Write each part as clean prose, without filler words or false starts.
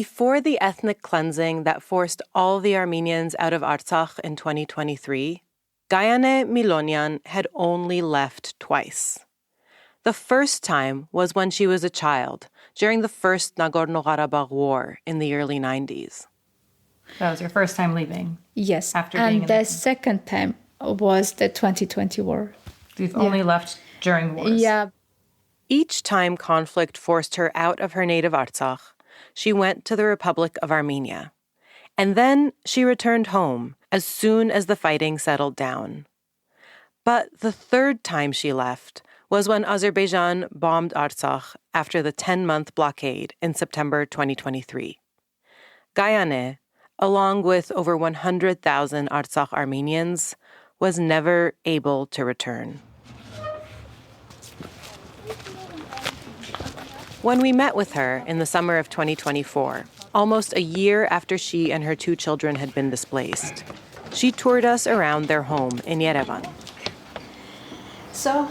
Before the ethnic cleansing that forced all the Armenians out of Artsakh in 2023, Gayane Milonyan had only left twice. The first time was when she was a child, during the first Nagorno-Karabakh war in the early 90s. That was your first time leaving? Yes. After being and the second time was the 2020 war. You've only left during wars? Yeah. Each time conflict forced her out of her native Artsakh, she went to the Republic of Armenia. And then she returned home as soon as the fighting settled down. But the third time she left was when Azerbaijan bombed Artsakh after the 10-month blockade in September 2023. Gayane, along with over 100,000 Artsakh Armenians, was never able to return. When we met with her in the summer of 2024, almost a year after she and her 2 children had been displaced, she toured us around their home in Yerevan. So,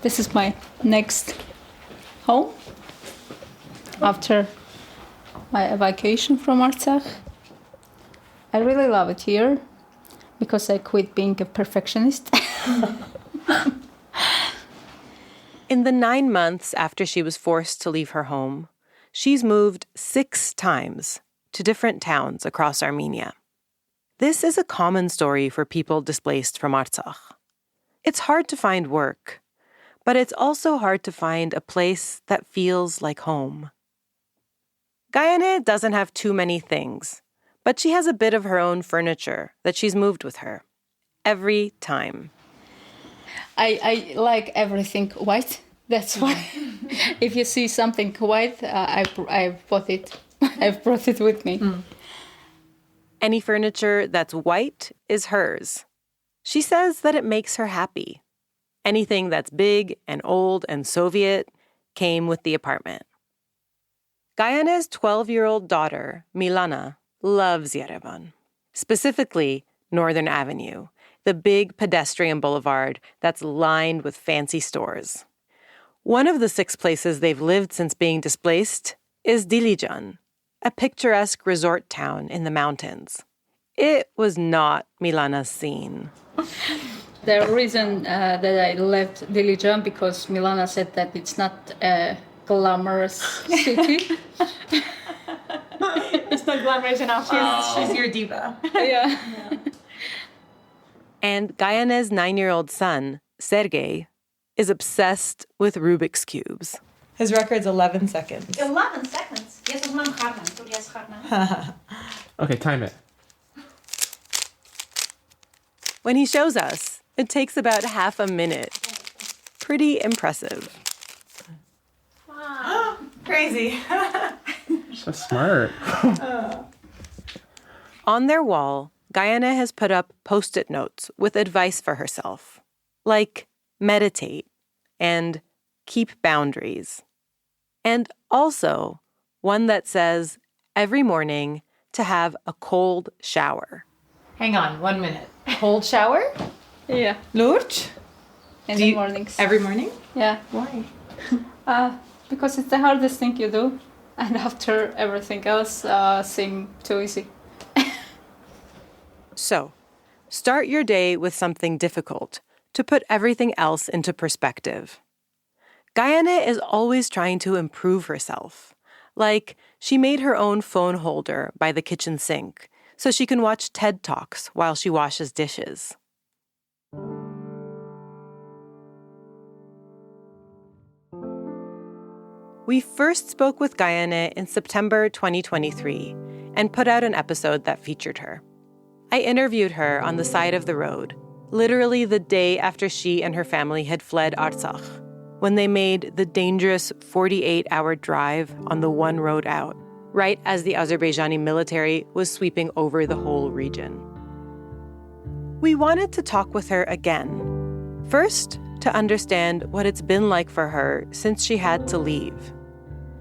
this is my next home after my evacuation from Artsakh. I really love it here because I quit being a perfectionist. In the 9 months after she was forced to leave her home, she's moved 6 times to different towns across Armenia. This is a common story for people displaced from Artsakh. It's hard to find work, but it's also hard to find a place that feels like home. Gayane doesn't have too many things, but she has a bit of her own furniture that she's moved with her every time. I like everything white. That's why if you see something white, I've bought it. I've brought it with me. Any furniture that's white is hers. She says that it makes her happy. Anything that's big and old and Soviet came with the apartment. Gayane's 12-year-old daughter, Milana, loves Yerevan, specifically Northern Avenue, the big pedestrian boulevard that's lined with fancy stores. One of the 6 places they've lived since being displaced is Dilijan, a picturesque resort town in the mountains. It was not Milana's scene. The reason that I left Dilijan because Milana said that it's not a glamorous city. It's not glamorous enough. She's your diva. Yeah. And Gayane's 9-year-old son, Sergei, is obsessed with Rubik's Cubes. His record's 11 seconds. 11 seconds? Okay, time it. When he shows us, it takes about half a minute. Pretty impressive. Wow. Crazy. So smart. On their wall, Gayane has put up Post-it notes with advice for herself, like meditate and keep boundaries. And also one that says every morning to have a cold shower. Hang on, 1 minute. Cold shower? Yeah. Lurt? In the mornings. Every morning? Yeah. Why? Because it's the hardest thing you do. And after everything else seems too easy. So, start your day with something difficult to put everything else into perspective. Gayane is always trying to improve herself. Like, she made her own phone holder by the kitchen sink so she can watch TED Talks while she washes dishes. We first spoke with Gayane in September 2023 and put out an episode that featured her. I interviewed her on the side of the road, literally the day after she and her family had fled Artsakh, when they made the dangerous 48-hour drive on the one road out, right as the Azerbaijani military was sweeping over the whole region. We wanted to talk with her again, first to understand what it's been like for her since she had to leave.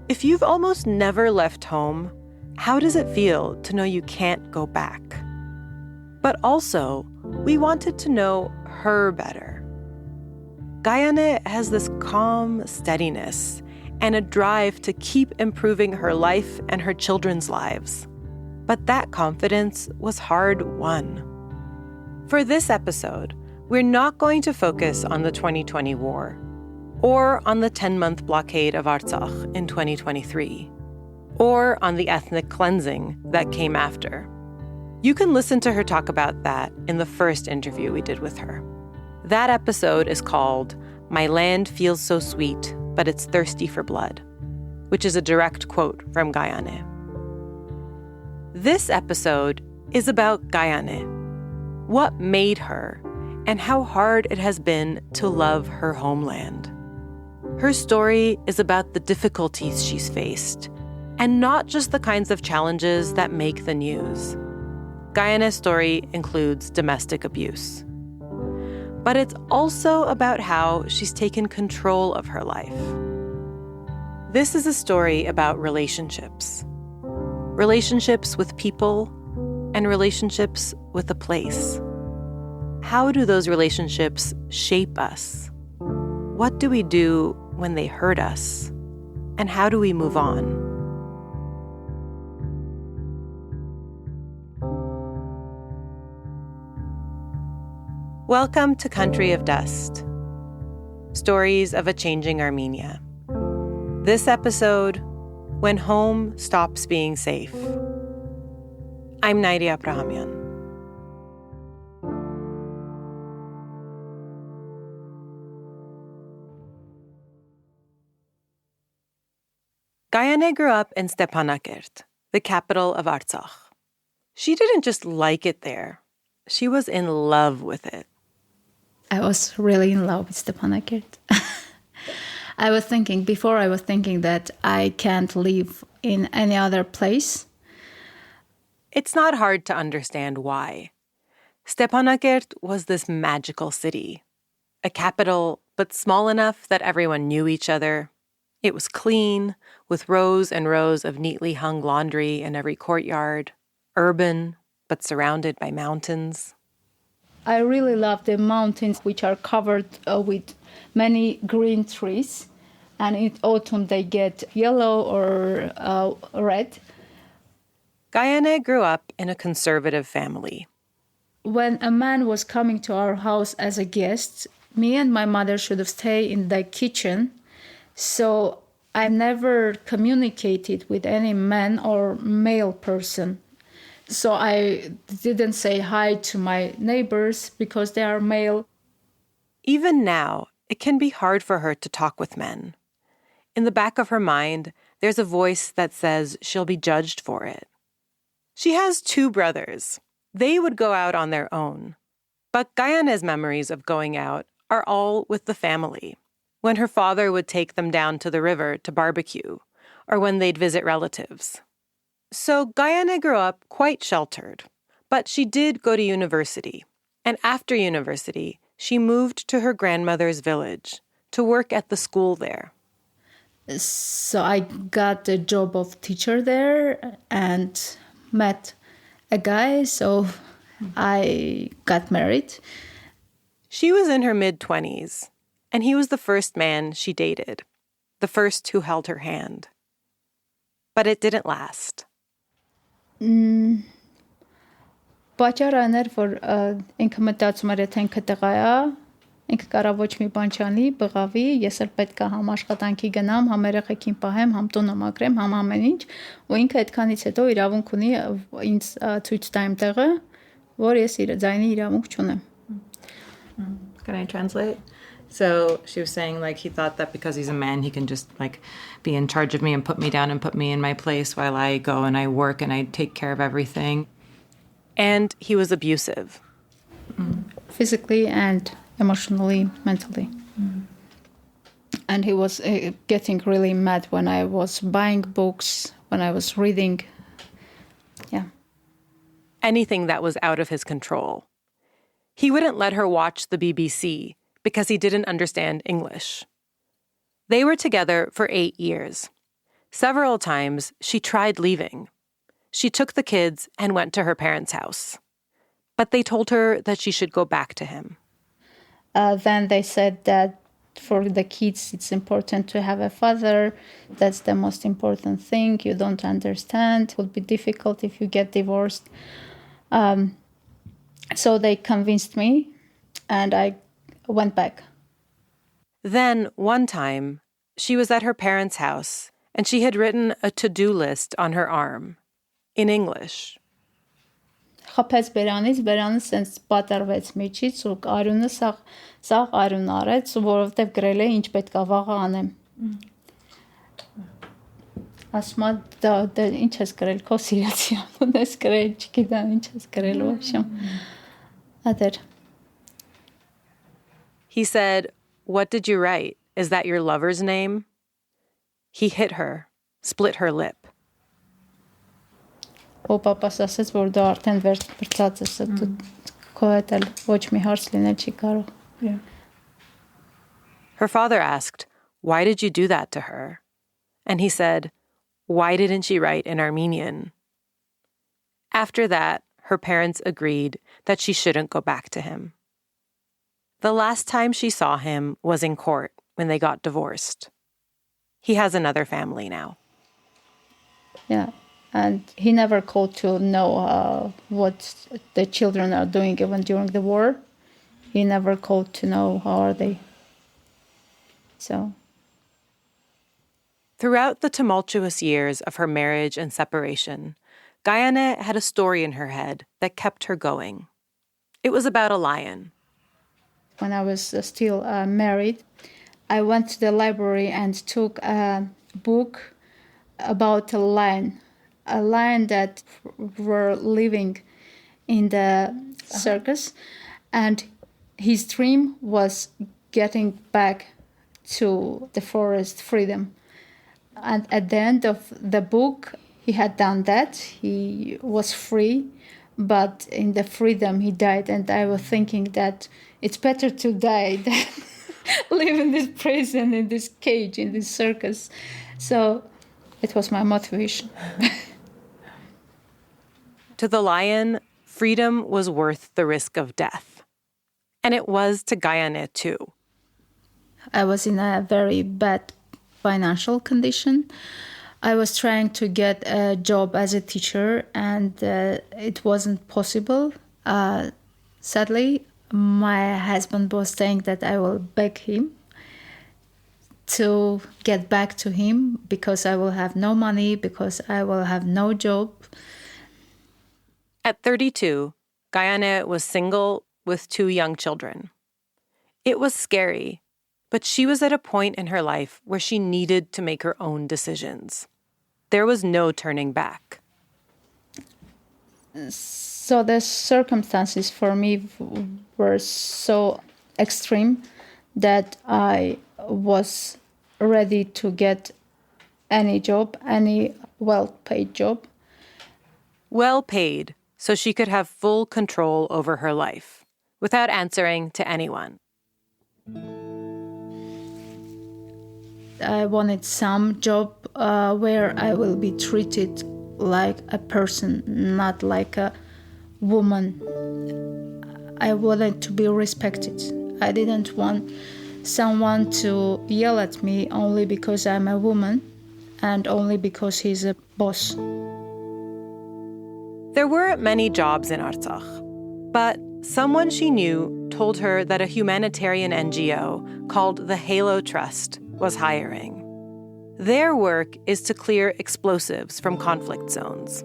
If you've almost never left home, how does it feel to know you can't go back? But also, we wanted to know her better. Gayane has this calm steadiness and a drive to keep improving her life and her children's lives. But that confidence was hard-won. For this episode, we're not going to focus on the 2020 war or on the 10-month blockade of Artsakh in 2023 or on the ethnic cleansing that came after. You can listen to her talk about that in the first interview we did with her. That episode is called My Land Feels So Sweet, But It's Thirsty for Blood, which is a direct quote from Gayane. This episode is about Gayane, what made her, and how hard it has been to love her homeland. Her story is about the difficulties she's faced, and not just the kinds of challenges that make the news. Gayane's story includes domestic abuse. But it's also about how she's taken control of her life. This is a story about relationships. Relationships with people and relationships with a place. How do those relationships shape us? What do we do when they hurt us? And how do we move on? Welcome to Country of Dust, stories of a changing Armenia. This episode, When Home Stops Being Safe. I'm Nairi Abrahamian. Gayane grew up in Stepanakert, the capital of Artsakh. She didn't just like it there. She was in love with it. I was really in love with Stepanakert. I was thinking that I can't live in any other place. It's not hard to understand why. Stepanakert was this magical city, a capital, but small enough that everyone knew each other. It was clean, with rows and rows of neatly hung laundry in every courtyard, urban, but surrounded by mountains. I really love the mountains, which are covered with many green trees. And in autumn, they get yellow or red. Gayane grew up in a conservative family. When a man was coming to our house as a guest, me and my mother should have stayed in the kitchen. So I never communicated with any man or male person. So I didn't say hi to my neighbors because they are male. Even now, it can be hard for her to talk with men. In the back of her mind, there's a voice that says she'll be judged for it. She has 2 brothers. They would go out on their own. But Gayane's memories of going out are all with the family, when her father would take them down to the river to barbecue, or when they'd visit relatives. So Gayane grew up quite sheltered, but she did go to university. And after university, she moved to her grandmother's village to work at the school there. So I got the job of teacher there and met a guy, so I got married. She was in her mid-20s, and he was the first man she dated, the first who held her hand. But it didn't last. Պատճառը այն էր, որ ինքը մտածում էր, եթե ինքը տղա է, ինքը կարա ոչ մի բան չանի, բղավի, ես էլ պետք է համ աշխատանքի գնամ, համ երեխեքին պահեմ, համ տունը մաքրեմ, համ ամեն ինչ, ու ինքը այդքանից հետո իրավունք ունի ինձ ցույց տա իմ տեղը, որ ես իր ձայնի իրավունք չունեմ. Can I translate? So she was saying, like, he thought that because he's a man, he can just, like, be in charge of me and put me down and put me in my place while I go and I work and I take care of everything. And he was abusive. Physically and emotionally, mentally. And he was getting really mad when I was buying books, when I was reading. Yeah. Anything that was out of his control. He wouldn't let her watch the BBC because he didn't understand English. They were together for 8 years. Several times, she tried leaving. She took the kids and went to her parents' house. But they told her that she should go back to him. Then they said that For the kids, it's important to have a father. That's the most important thing. You don't understand. It would be difficult if you get divorced. So they convinced me, and I went back. Then, one time, she was at her parents' house, and she had written a to-do list on her arm, in English. Խփեց բերանը սենց պատարվեց միջից ու արյունը սաղ արյուն արեց, որովհետև գրել է ինչ պետք է վաղը անեմ։ Ասում է դա ինչ ես գրել, քո սիրացի անուն ես գրել, չգիտեմ ինչ ես գրել ոչմ։ Ադեր։ He said, "What did you write? Is that your lover's name?" He hit her, split her lip. Պապաս ասաց, որ դա արդեն վերջացած ես, դու քո հետ էլ ոչ մի հարց լինել չի կարող։ Her father asked, "Why did you do that to her?" And he said, "Why didn't she write in Armenian?" After that, her parents agreed that she shouldn't go back to him. The last time she saw him was in court when they got divorced. He has another family now. Yeah. And he never called to know what the children are doing even during the war. He never called to know how are they. So. Throughout the tumultuous years of her marriage and separation, Gayane had a story in her head that kept her going. It was about a lion. When I was still married, I went to the library and took a book about a lion that were living in the circus, and his dream was getting back to the forest freedom. And at the end of the book, he had done that. He was free, but in the freedom he died. And I was thinking that it's better to die than live in this prison, in this cage, in this circus. So it was my motivation. To the lion, freedom was worth the risk of death. And it was to Gayane, too. I was in a very bad financial condition. I was trying to get a job as a teacher, and it wasn't possible. Sadly, my husband was saying that I will beg him to get back to him because I will have no money, because I will have no job. At 32, Gayane was single with 2 young children. It was scary, but she was at a point in her life where she needed to make her own decisions. There was no turning back. So the circumstances for me were so extreme that I was ready to get any job, any well-paid job. Well-paid, so she could have full control over her life, without answering to anyone. I wanted some job where I will be treated like a person, not like a woman. I wanted to be respected. I didn't want someone to yell at me only because I'm a woman and only because he's a boss. There weren't many jobs in Artsakh, but someone she knew told her that a humanitarian NGO called the Halo Trust was hiring. Their work is to clear explosives from conflict zones.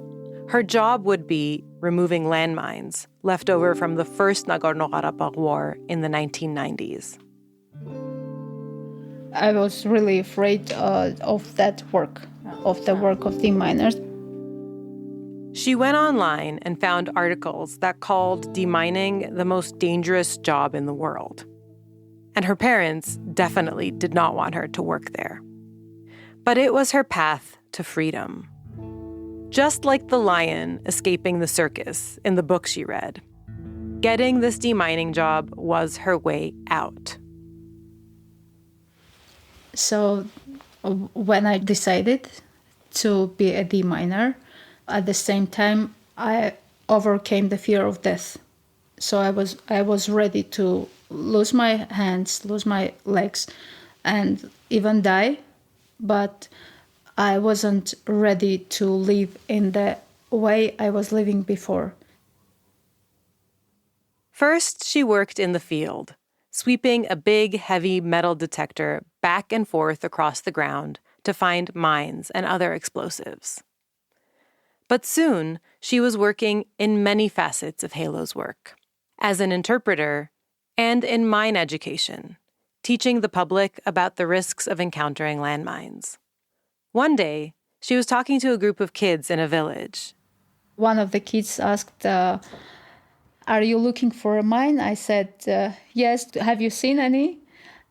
Her job would be removing landmines left over from the first Nagorno-Karabakh war in the 1990s. I was really afraid of that work, of the work of the miners. She went online and found articles that called demining the most dangerous job in the world. And her parents definitely did not want her to work there. But it was her path to freedom. Just like the lion escaping the circus in the book she read, getting this demining job was her way out. So when I decided to be a deminer, at the same time, I overcame the fear of death. So I was ready to lose my hands, lose my legs, and even die. But I wasn't ready to live in the way I was living before. First, she worked in the field, sweeping a big, heavy metal detector back and forth across the ground to find mines and other explosives. But soon, she was working in many facets of Halo's work, as an interpreter and in mine education, teaching the public about the risks of encountering landmines. One day, she was talking to a group of kids in a village. One of the kids asked, "Are you looking for a mine?" I said, "Yes. Have you seen any?"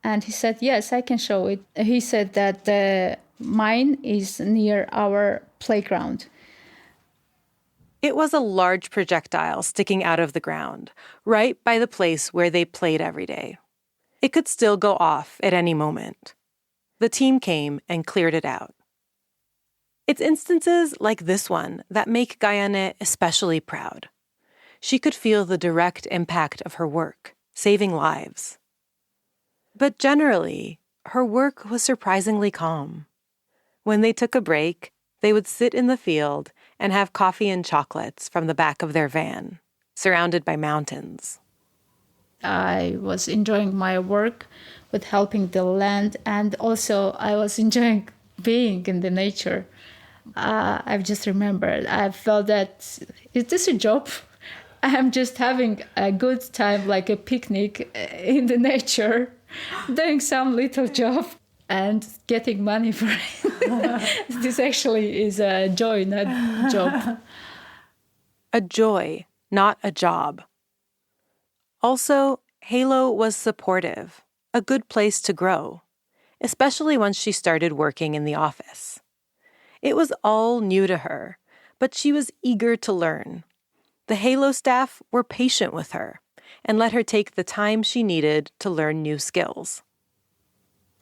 And he said, "Yes, I can show it." He said that the mine is near our playground. It was a large projectile sticking out of the ground, right by the place where they played every day. It could still go off at any moment. The team came and cleared it out. It's instances like this one that make Gayane especially proud. She could feel the direct impact of her work, saving lives. But generally, her work was surprisingly calm. When they took a break, they would sit in the field and have coffee and chocolates from the back of their van, surrounded by mountains. I was enjoying my work with helping the land, and also I was enjoying being in the nature. I've just remembered, I felt that, is this a job? I'm just having a good time, like a picnic in the nature, doing some little job and getting money for it. This actually is a joy, not a job. A joy, not a job. Also, Halo was supportive, a good place to grow, especially once she started working in the office. It was all new to her, but she was eager to learn. The Halo staff were patient with her and let her take the time she needed to learn new skills.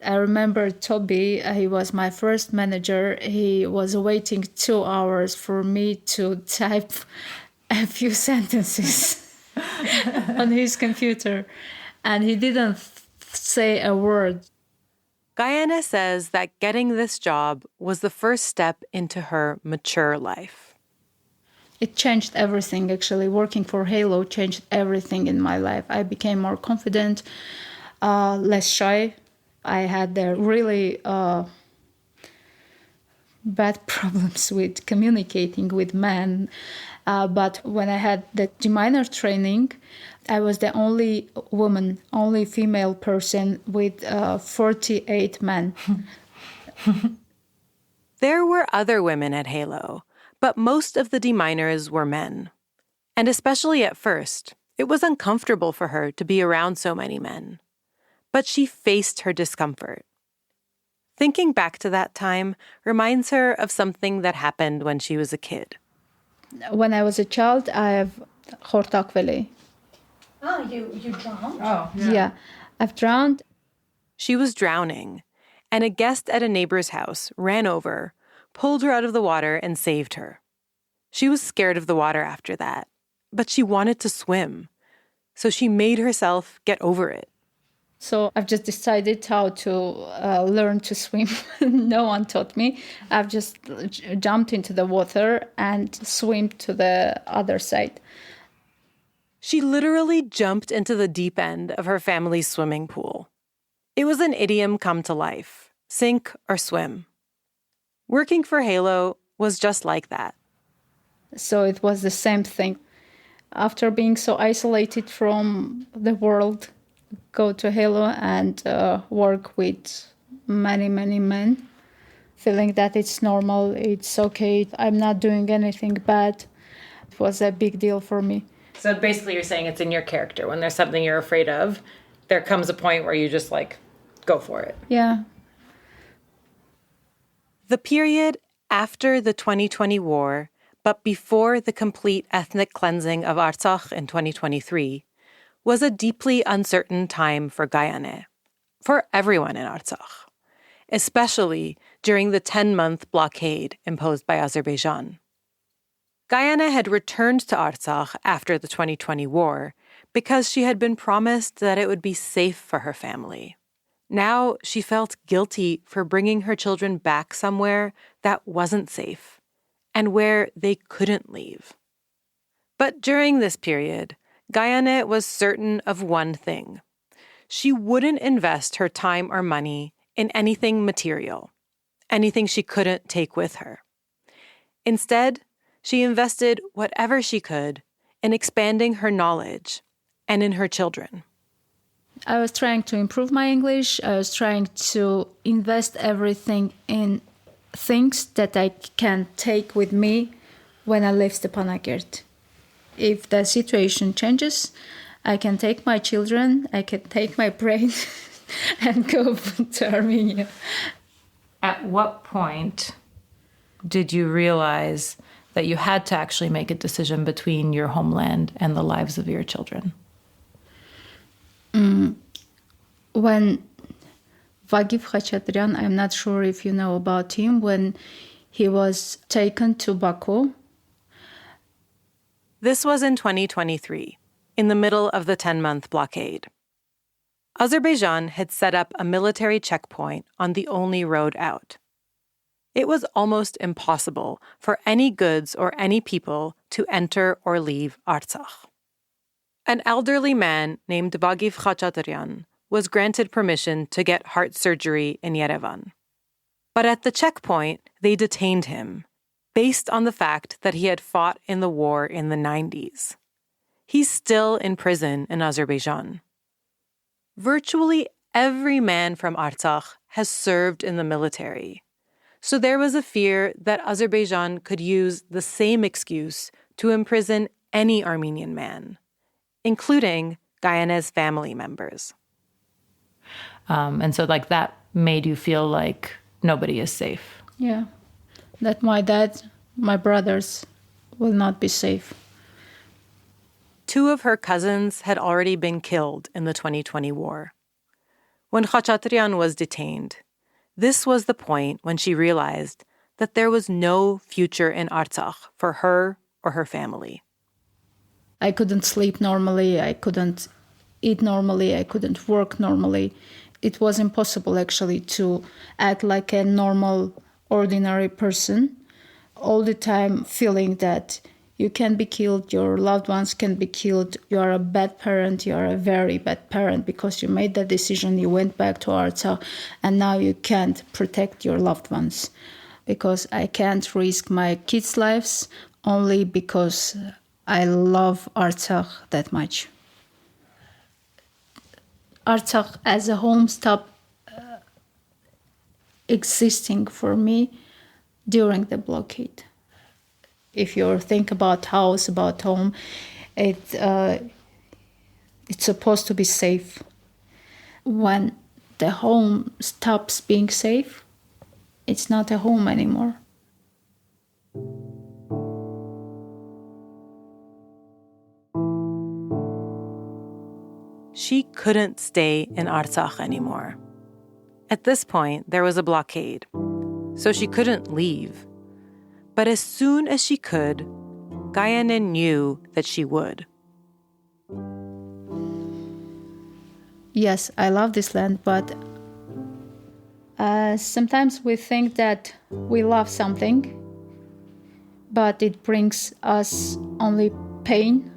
I remember Toby, he was my first manager. He was waiting 2 hours for me to type a few sentences on his computer, and he didn't say a word. Gayane says that getting this job was the first step into her mature life. It changed everything, actually. Working for Halo changed everything in my life. I became more confident, less shy. I had really bad problems with communicating with men. But when I had the deminer training, I was the only woman, only female person with 48 men. There were other women at Halo, but most of the deminers were men. And especially at first, it was uncomfortable for her to be around so many men. But she faced her discomfort. Thinking back to that time reminds her of something that happened when she was a kid. When I was a child, I have homeland. Oh, you drowned? Oh, Yeah, I've drowned. She was drowning, and a guest at a neighbor's house ran over, pulled her out of the water, and saved her. She was scared of the water after that, but she wanted to swim, so she made herself get over it. So I've just decided how to learn to swim. No one taught me. I've just jumped into the water and swim to the other side. She literally jumped into the deep end of her family's swimming pool. It was an idiom come to life, sink or swim. Working for Halo was just like that. So it was the same thing. After being so isolated from the world, go to Halo and work with many, many men, feeling that it's normal, it's okay, I'm not doing anything bad. It was a big deal for me. So basically you're saying it's in your character. When there's something you're afraid of, there comes a point where you just go for it. Yeah. The period after the 2020 war, but before the complete ethnic cleansing of Artsakh in 2023, was a deeply uncertain time for Gayane, for everyone in Artsakh, especially during the 10-month blockade imposed by Azerbaijan. Gayane had returned to Artsakh after the 2020 war because she had been promised that it would be safe for her family. Now she felt guilty for bringing her children back somewhere that wasn't safe and where they couldn't leave. But during this period, Gayane was certain of one thing. She wouldn't invest her time or money in anything material, anything she couldn't take with her. Instead, she invested whatever she could in expanding her knowledge and in her children. I was trying to improve my English. I was trying to invest everything in things that I can take with me when I leave Stepanakert. If the situation changes, I can take my children, I can take my brain and go to Armenia. At what point did you realize that you had to actually make a decision between your homeland and the lives of your children? When Vagiv Khachaturian, I'm not sure if you know about him, when he was taken to Baku. This was in 2023, in the middle of the 10-month blockade. Azerbaijan had set up a military checkpoint on the only road out. It was almost impossible for any goods or any people to enter or leave Artsakh. An elderly man named Vagiv Khachaturian was granted permission to get heart surgery in Yerevan. But at the checkpoint, they detained him, based on the fact that he had fought in the war in the 90s. He's still in prison in Azerbaijan. Virtually every man from Artsakh has served in the military, so there was a fear that Azerbaijan could use the same excuse to imprison any Armenian man, including Gayane's family members. And so that made you feel like nobody is safe. Yeah, that my dad, my brothers will not be safe. 2 of her cousins had already been killed in the 2020 war. When Khachaturian was detained, this was the point when she realized that there was no future in Artsakh for her or her family. I couldn't sleep normally, I couldn't eat normally, I couldn't work normally. It was impossible actually to act like a normal, ordinary person, all the time feeling that you can be killed, your loved ones can be killed, you are a bad parent, you are a very bad parent because you made that decision, you went back to Artsakh, and now you can't protect your loved ones. Because I can't risk my kids' lives only because I love Artsakh that much. Artsakh as a home stopped existing for me during the blockade. If you think about house, about home, it's supposed to be safe. When the home stops being safe, it's not a home anymore. She couldn't stay in Artsakh anymore. At this point, there was a blockade, so she couldn't leave. But as soon as she could, Gayane knew that she would. Yes, I love this land, but sometimes we think that we love something, but it brings us only pain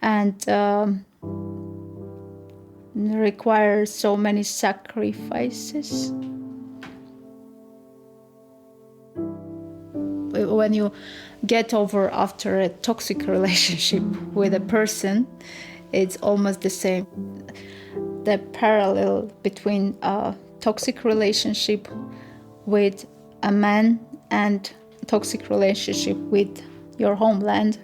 and requires so many sacrifices. When you get over after a toxic relationship with a person, it's almost the same. The parallel between a toxic relationship with a man and a toxic relationship with your homeland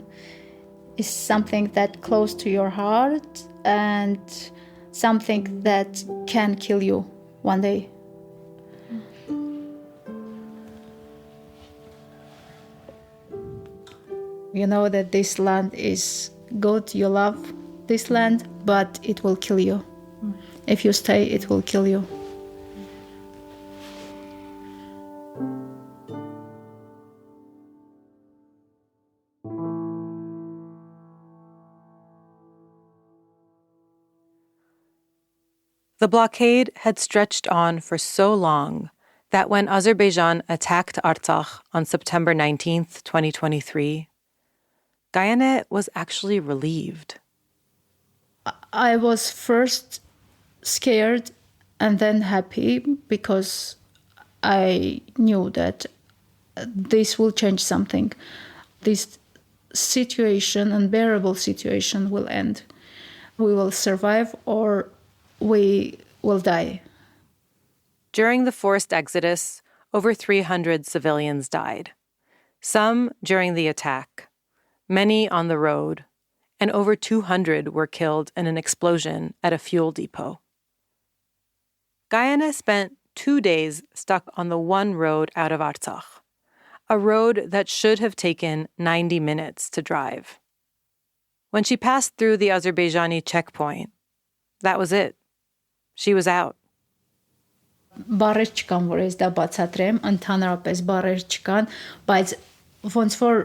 is something that close to your heart and something that can kill you one day. You know that this land is good, you love this land, but it will kill you. If you stay, it will kill you. The blockade had stretched on for so long that when Azerbaijan attacked Artsakh on September 19th, 2023, Gayane was actually relieved. I was first scared and then happy because I knew that this will change something. This situation, unbearable situation, will end. We will survive or we will die. During the forced exodus, over 300 civilians died. Some during the attack, many on the road, and over 200 were killed in an explosion at a fuel depot. Gayane spent 2 days stuck on the one road out of Artsakh, a road that should have taken 90 minutes to drive. When she passed through the Azerbaijani checkpoint, that was it. She was out. Բարեր չկան, որ ես դա բացատրեմ, ընդհանրապես բարեր չկան, բայց ոնց որ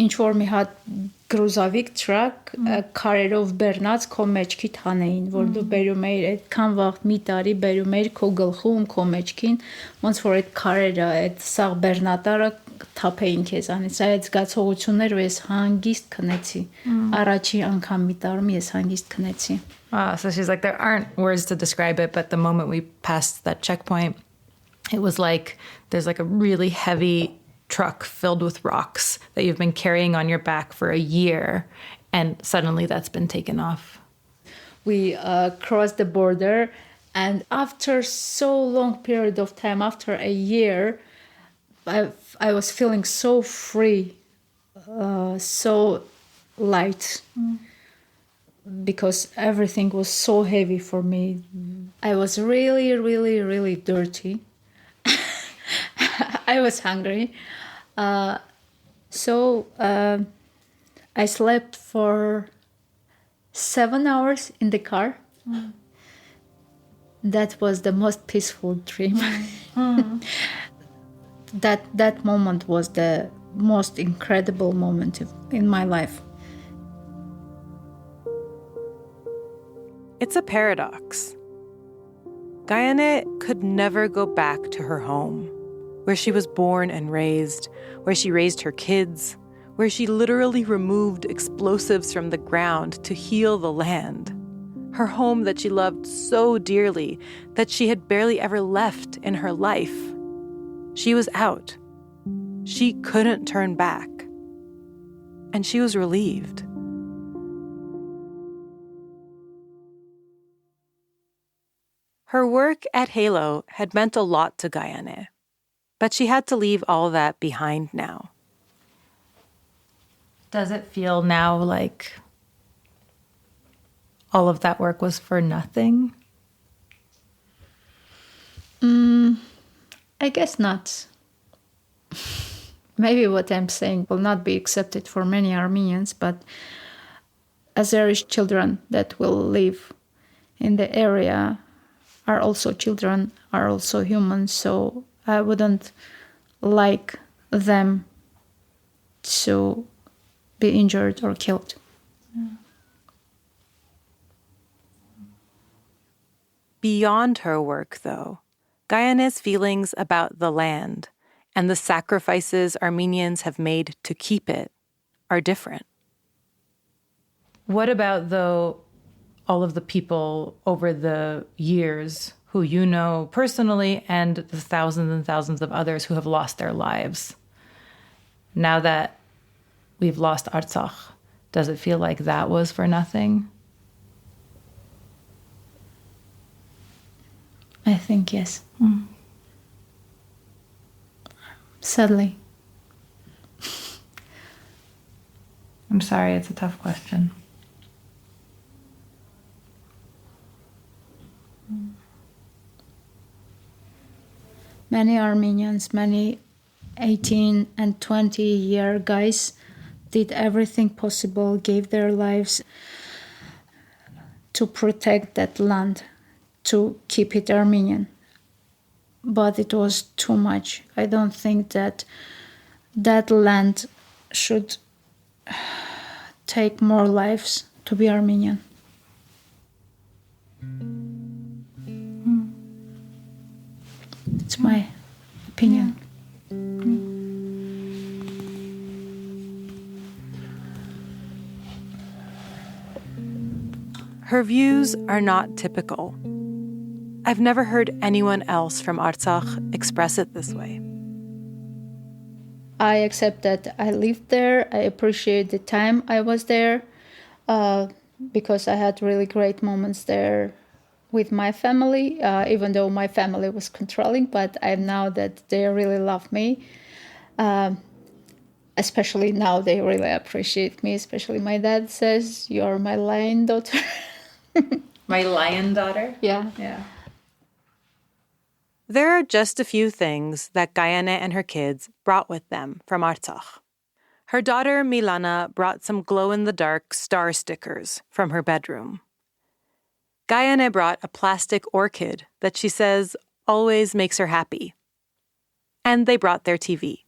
ինչ որ մի հատ գրուզավիկ truck քարերով բեռնած քո մեջքի թանեին, որ դու բերում էիր այդքան վաղ մի տարի բերում էիր քո գլխում, քո մեջքին, ոնց որ այդ քարերը, այդ սաղ բեռնատարը թափեին քեզանից, այդ զգացողությունները ես հանգիստ քնեցի, առաջի անգամ մի տարում ես հանգիստ քնեցի. So she's like, there aren't words to describe it, but the moment we passed that checkpoint, it was like there's like a really heavy truck filled with rocks that you've been carrying on your back for a year, and suddenly that's been taken off. We crossed the border, and after so long period of time, after a year, I was feeling so free, so light. Because everything was so heavy for me. I was really, really, really dirty. I was hungry. So I slept for 7 hours in the car. That was the most peaceful dream. That moment was the most incredible moment in my life. It's a paradox. Gayane could never go back to her home, where she was born and raised, where she raised her kids, where she literally removed explosives from the ground to heal the land. Her home that she loved so dearly that she had barely ever left in her life. She was out. She couldn't turn back. And she was relieved. Her work at Halo had meant a lot to Gayane, but she had to leave all that behind now. Does it feel now like all of that work was for nothing? I guess not. Maybe what I'm saying will not be accepted for many Armenians, but Azeri children that will live in the area are also children, are also humans, so I wouldn't like them to be injured or killed. Beyond her work, though, Gayane's feelings about the land and the sacrifices Armenians have made to keep it are different. What about, though, all of the people over the years who you know personally and the thousands and thousands of others who have lost their lives? Now that we've lost Artsakh, does it feel like that was for nothing? I think yes. Sadly. I'm sorry, it's a tough question. Many Armenians, many 18 and 20-year guys did everything possible, gave their lives to protect that land, to keep it Armenian. But it was too much. I don't think that that land should take more lives to be Armenian. It's my opinion. Her views are not typical. I've never heard anyone else from Artsakh express it this way. I accept that I lived there. I appreciate the time I was there because I had really great moments there with my family, even though my family was controlling, but I know that they really love me. Especially now, they really appreciate me. Especially my dad says, "You're my lion daughter." My lion daughter? Yeah. Yeah. There are just a few things that Gayane and her kids brought with them from Artsakh. Her daughter Milana brought some glow-in-the-dark star stickers from her bedroom. Gayane brought a plastic orchid that she says always makes her happy. And they brought their TV.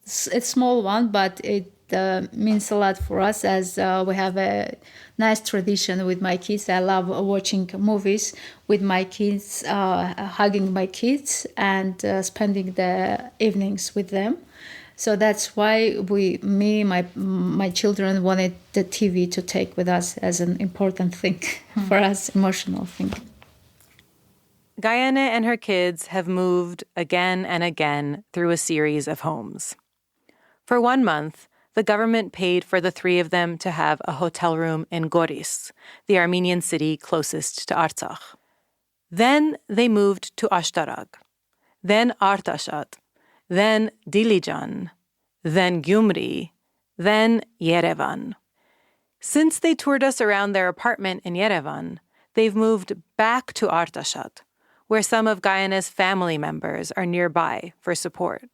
It's a small one, but it means a lot for us as we have a nice tradition with my kids. I love watching movies with my kids, hugging my kids and spending the evenings with them. So that's why my children wanted the TV to take with us as an important thing for us, emotional thing. Gayane and her kids have moved again and again through a series of homes. For 1 month, the government paid for the 3 of them to have a hotel room in Goris, the Armenian city closest to Artsakh. Then they moved to Ashtarag, then Artashat, then Dilijan, then Gyumri, then Yerevan. Since they toured us around their apartment in Yerevan, they've moved back to Artashat, where some of Gayane's family members are nearby for support.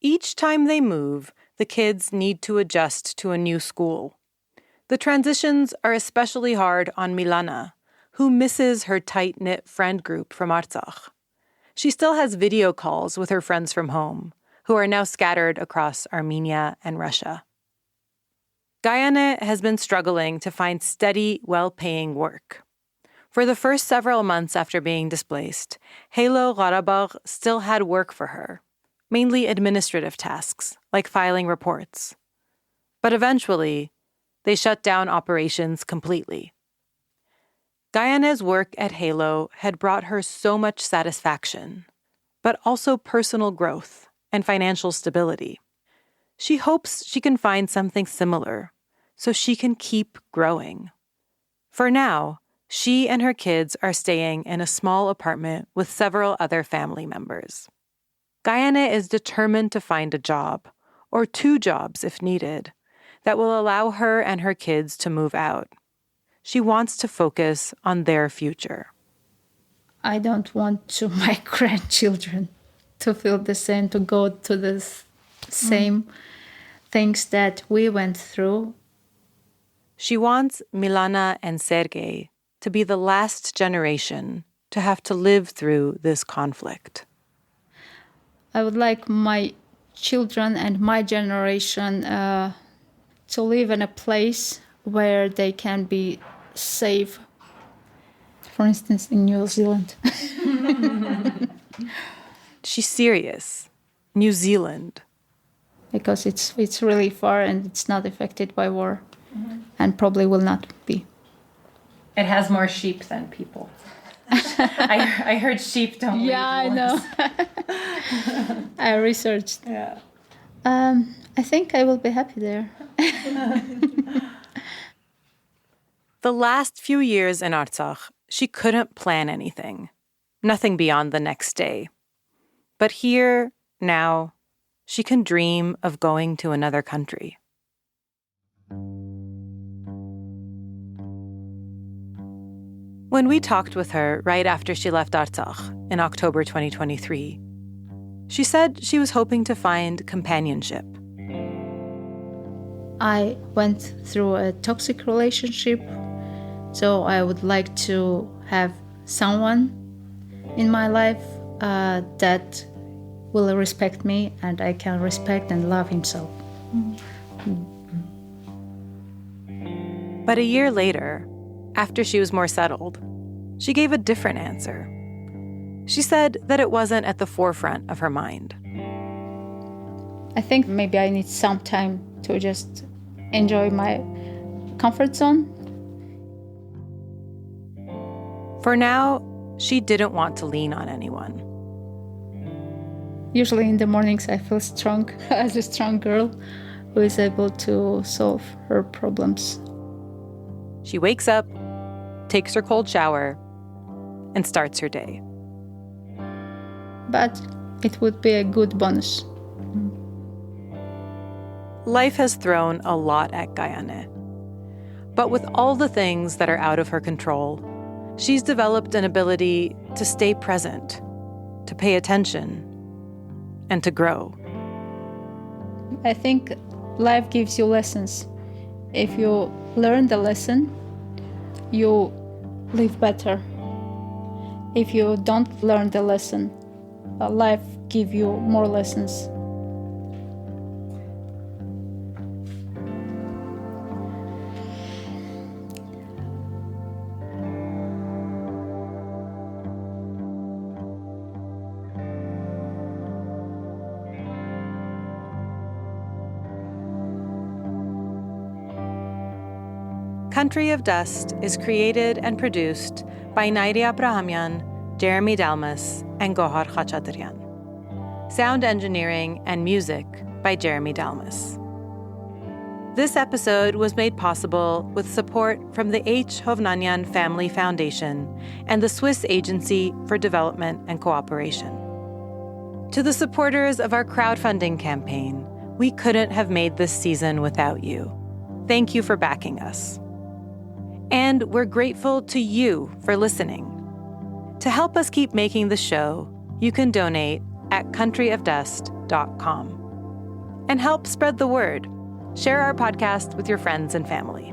Each time they move, the kids need to adjust to a new school. The transitions are especially hard on Milana, who misses her tight-knit friend group from Artsakh. She still has video calls with her friends from home, who are now scattered across Armenia and Russia. Gayane has been struggling to find steady, well-paying work. For the first several months after being displaced, Halo Qarabagh still had work for her, mainly administrative tasks, like filing reports. But eventually, they shut down operations completely. Gayane's work at Halo had brought her so much satisfaction, but also personal growth and financial stability. She hopes she can find something similar so she can keep growing. For now, she and her kids are staying in a small apartment with several other family members. Gayane is determined to find a job, or 2 jobs if needed, that will allow her and her kids to move out. She wants to focus on their future. I don't want my grandchildren to feel the same, to go to the same things that we went through. She wants Milana and Sergei to be the last generation to have to live through this conflict. I would like my children and my generation to live in a place where they can be safe. For instance, in New Zealand. She's serious. New Zealand. Because it's really far and it's not affected by war. And probably will not be. It has more sheep than people. I heard sheep don't Yeah, I know. I researched. Yeah. I think I will be happy there. The last few years in Artsakh, she couldn't plan anything. Nothing beyond the next day. But here, now, she can dream of going to another country. When we talked with her right after she left Artsakh in October 2023, she said she was hoping to find companionship. I went through a toxic relationship, so I would like to have someone in my life that will respect me and I can respect and love himself. But a year later, after she was more settled, she gave a different answer. She said that it wasn't at the forefront of her mind. I think maybe I need some time to just enjoy my comfort zone. For now, she didn't want to lean on anyone. Usually in the mornings I feel strong as a strong girl who is able to solve her problems. She wakes up, takes her cold shower, and starts her day. But it would be a good bonus. Life has thrown a lot at Gayane. But with all the things that are out of her control, she's developed an ability to stay present, to pay attention, and to grow. I think life gives you lessons. If you learn the lesson, you live better. If you don't learn the lesson, life gives you more lessons. Country of Dust is created and produced by Nadia Abrahamian, Jeremy Dalmas, and Gohar Khachaturian. Sound engineering and music by Jeremy Dalmas. This episode was made possible with support from the H. Hovnanian Family Foundation and the Swiss Agency for Development and Cooperation. To the supporters of our crowdfunding campaign, we couldn't have made this season without you. Thank you for backing us. And we're grateful to you for listening. To help us keep making the show, you can donate at countryofdust.com. And help spread the word. Share our podcast with your friends and family.